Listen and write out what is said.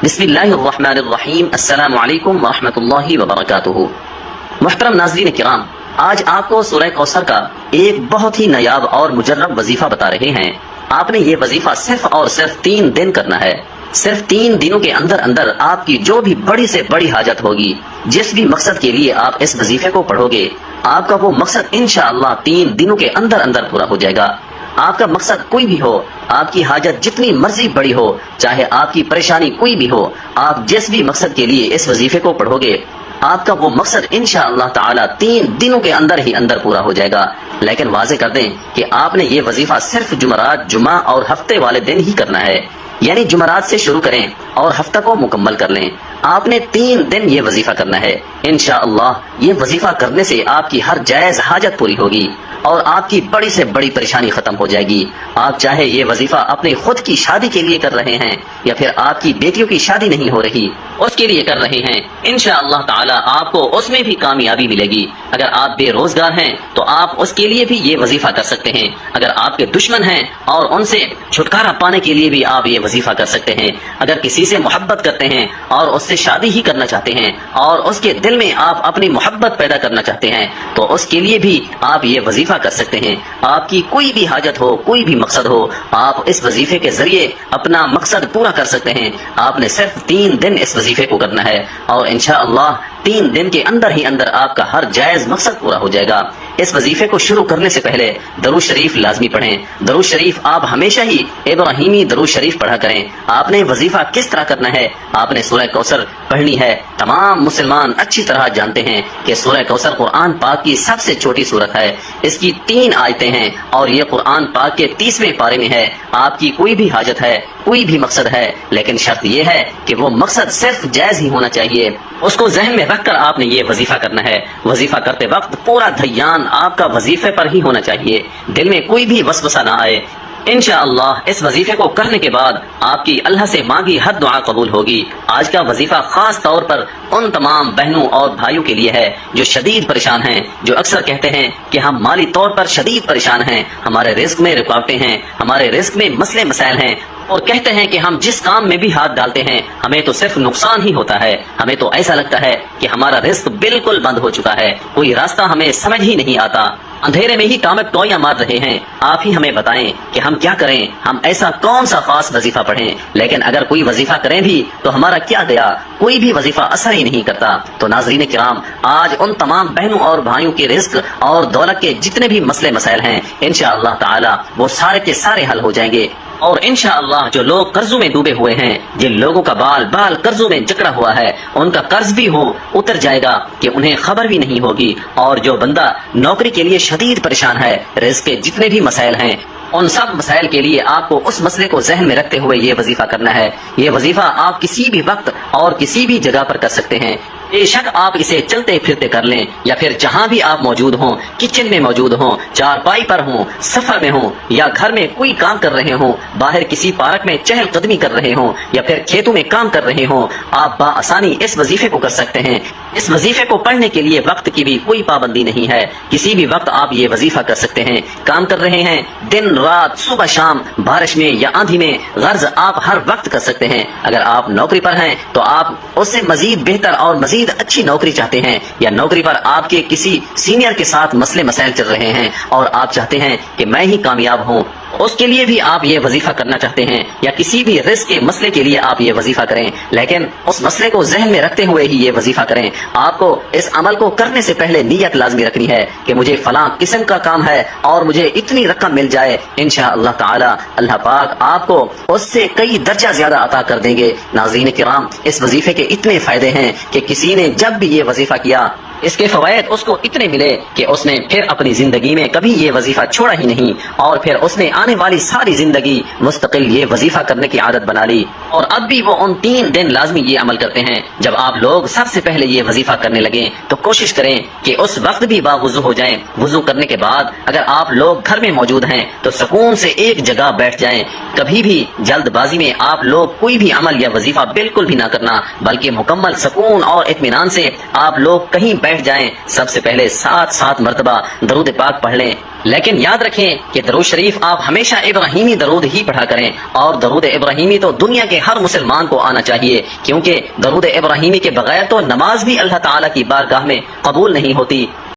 بسم اللہ الرحمن الرحیم، السلام علیکم ورحمۃ اللہ وبرکاتہ۔ محترم ناظرین کرام، آج آپ کو سورہ کوثر کا ایک بہت ہی نایاب اور مجرب وظیفہ بتا رہے ہیں۔ آپ نے یہ وظیفہ صرف اور صرف 3 دن کرنا ہے۔ صرف 3 دنوں کے اندر آپ کی جو بھی بڑی سے بڑی حاجت ہوگی، جس بھی مقصد کے لیے آپ اس وظیفے کو پڑھو گے، آپ کا وہ مقصد انشاءاللہ 3 دنوں کے اندر پورا ہو جائے گا۔ آپ کا مقصد کوئی بھی ہو، آپ کی حاجت جتنی مرضی بڑی ہو، چاہے آپ کی پریشانی کوئی بھی ہو، آپ جس بھی مقصد کے لیے اس وظیفے کو پڑھو گے، آپ کا وہ مقصد انشاءاللہ تعالی 3 دنوں کے اندر پورا ہو جائے گا۔ لیکن واضح کر دیں کہ آپ نے یہ وظیفہ صرف جمعرات، جمعہ اور ہفتے والے دن ہی کرنا ہے، یعنی جمعرات سے شروع کریں اور ہفتہ کو مکمل کر لیں۔ آپ نے 3 دن یہ وظیفہ کرنا ہے۔ انشاءاللہ یہ وظیفہ کرنے سے آپ کی ہر جائز حاجت پوری ہوگی اور آپ کی بڑی سے بڑی پریشانی ختم ہو جائے گی۔ آپ چاہے یہ وظیفہ اپنے خود کی شادی کے لیے کر رہے ہیں یا پھر آپ کی بیٹیوں کی شادی نہیں ہو رہی، اس کے لیے کر رہے ہیں، انشاءاللہ تعالی آپ کو اس میں بھی کامیابی ملے گی۔ اگر آپ بے روزگار ہیں تو آپ اس کے لیے بھی یہ وظیفہ کر سکتے ہیں۔ اگر آپ کے دشمن ہیں اور ان سے چھٹکارا پانے کے لیے بھی آپ یہ وظیفہ کر سکتے ہیں۔ اگر کسی سے محبت کرتے ہیں اور اس سے شادی ہی کرنا چاہتے ہیں اور اس کے دل میں آپ اپنی محبت پیدا کرنا چاہتے ہیں تو اس کے لیے بھی آپ یہ وظیفہ کر سکتے ہیں۔ آپ کی کوئی بھی حاجت ہو، کوئی بھی مقصد ہو، آپ اس وظیفے کے ذریعے اپنا مقصد پورا کر سکتے ہیں۔ آپ نے صرف 3 دن اس وظیفے کو کرنا ہے اور انشاءاللہ 3 دن کے اندر آپ کا ہر جائز مقصد پورا ہو جائے گا۔ اس وظیفے کو شروع کرنے سے پہلے درود شریف لازمی پڑھیں۔ درود شریف آپ ہمیشہ ہی ابراہیمی درود شریف پڑھا کریں۔ آپ نے وظیفہ کس طرح کرنا ہے؟ آپ نے سورہ کوثر پڑھنی ہے۔ تمام مسلمان اچھی طرح جانتے ہیں کہ سورہ کوثر قرآن پاک کی سب سے چھوٹی سورت ہے۔ اس کی 3 آیتیں ہیں اور یہ قرآن پاک کے 30ویں پارے میں ہے۔ آپ کی کوئی بھی حاجت ہے، کوئی بھی مقصد ہے، لیکن شرط یہ ہے کہ وہ مقصد صرف جائز ہی ہونا چاہیے۔ اس کو ذہن میں رکھ کر آپ نے یہ وظیفہ کرنا ہے۔ وظیفہ کرتے وقت پورا دھیان آپ کا وظیفے پر ہی ہونا چاہیے، دل میں کوئی بھی وسوسہ نہ آئے۔ انشاءاللہ اس وظیفے کو کرنے کے بعد آپ کی اللہ سے مانگی ہر دعا قبول ہوگی۔ آج کا وظیفہ خاص طور پر ان تمام بہنوں اور بھائیوں کے لیے ہے جو شدید پریشان ہیں، جو اکثر کہتے ہیں کہ ہم مالی طور پر شدید پریشان ہیں، ہمارے رزق میں رکاوٹیں ہیں، ہمارے رزق میں مسئلے مسائل ہیں، اور کہتے ہیں کہ ہم جس کام میں بھی ہاتھ ڈالتے ہیں ہمیں تو صرف نقصان ہی ہوتا ہے، ہمیں تو ایسا لگتا ہے کہ ہمارا رزق بالکل بند ہو چکا ہے، کوئی راستہ ہمیں سمجھ ہی نہیں آتا، اندھیرے میں ہی ٹامک ٹوئیاں مار رہے ہیں۔ آپ ہی ہمیں بتائیں کہ ہم کیا کریں، ہم ایسا کون سا خاص وظیفہ پڑھیں؟ لیکن اگر کوئی وظیفہ کریں بھی تو ہمارا کیا گیا، کوئی بھی وظیفہ اثر ہی نہیں کرتا۔ تو ناظرین کرام، آج ان تمام بہنوں اور بھائیوں کے رزق اور دولت کے جتنے بھی مسئلے مسائل ہیں انشاءاللہ تعالی وہ سارے کے سارے حل ہو جائیں گے، اور انشاءاللہ جو لوگ قرضوں میں ڈوبے ہوئے ہیں، جن لوگوں کا بال بال قرضوں میں جکڑا ہوا ہے، ان کا قرض بھی اتر جائے گا کہ انہیں خبر بھی نہیں ہوگی، اور جو بندہ نوکری کے لیے شدید پریشان ہے، رزق کے جتنے بھی مسائل ہیں، ان سب مسائل کے لیے آپ کو اس مسئلے کو ذہن میں رکھتے ہوئے یہ وظیفہ کرنا ہے۔ یہ وظیفہ آپ کسی بھی وقت اور کسی بھی جگہ پر کر سکتے ہیں۔ بے شک آپ اسے چلتے پھرتے کر لیں یا پھر جہاں بھی آپ موجود ہوں، کچن میں موجود ہوں، چارپائی پر ہوں، سفر میں ہوں، یا گھر میں کوئی کام کر رہے ہوں، باہر کسی پارک میں چہل قدمی کر رہے ہوں، یا پھر کھیتوں میں کام کر رہے ہوں، آپ بآسانی اس وظیفے کو کر سکتے ہیں۔ اس وظیفے کو پڑھنے کے لیے وقت کی بھی کوئی پابندی نہیں ہے، کسی بھی وقت آپ یہ وظیفہ کر سکتے ہیں۔ کام کر رہے ہیں، دن رات، صبح شام، بارش میں یا آندھی میں، غرض آپ ہر وقت کر سکتے ہیں۔ اگر آپ نوکری پر ہیں تو آپ اس سے مزید بہتر اور مزید اچھی نوکری چاہتے ہیں، یا نوکری پر آپ کے کسی سینئر کے ساتھ مسئلے مسائل چل رہے ہیں اور آپ چاہتے ہیں کہ میں ہی کامیاب ہوں، اس کے لیے بھی آپ یہ وظیفہ کرنا چاہتے ہیں، یا کسی بھی رزق کے مسئلے کے لیے آپ یہ وظیفہ کریں، لیکن اس مسئلے کو ذہن میں رکھتے ہوئے ہی یہ وظیفہ کریں۔ آپ کو اس عمل کو کرنے سے پہلے نیت لازمی رکھنی ہے کہ مجھے فلاں قسم کا کام ہے اور مجھے اتنی رقم مل جائے، انشاءاللہ تعالی اللہ پاک آپ کو اس سے کئی درجہ زیادہ عطا کر دیں گے۔ ناظرین کرام، اس وظیفے کے اتنے فائدے ہیں کہ کسی نے جب بھی یہ وظیفہ کیا، اس کے فوائد اس کو اتنے ملے کہ اس نے پھر اپنی زندگی میں کبھی یہ وظیفہ چھوڑا ہی نہیں، اور پھر اس نے آنے والی ساری زندگی مستقل یہ وظیفہ کرنے کی عادت بنا لی، اور اب بھی وہ ان 3 دن لازمی یہ عمل کرتے ہیں۔ جب آپ لوگ سب سے پہلے یہ وظیفہ کرنے لگیں تو کوشش کریں کہ اس وقت بھی باوضو ہو جائیں۔ وضو کرنے کے بعد اگر آپ لوگ گھر میں موجود ہیں تو سکون سے ایک جگہ بیٹھ جائیں۔ کبھی بھی جلد بازی میں آپ لوگ کوئی بھی عمل یا وظیفہ بالکل بھی نہ کرنا، بلکہ مکمل سکون اور اطمینان سے آپ لوگ کہیں بیٹھ بیٹھ جائیں سب سے پہلے 7 مرتبہ درود پاک پڑھ لیں، لیکن یاد رکھیں کہ درود شریف آپ ہمیشہ ابراہیمی درود ہی پڑھا کریں، اور درود ابراہیمی تو دنیا کے ہر مسلمان کو آنا چاہیے، کیونکہ درود ابراہیمی کے بغیر تو نماز بھی اللہ تعالیٰ کی بارگاہ میں قبول نہیں ہوتی۔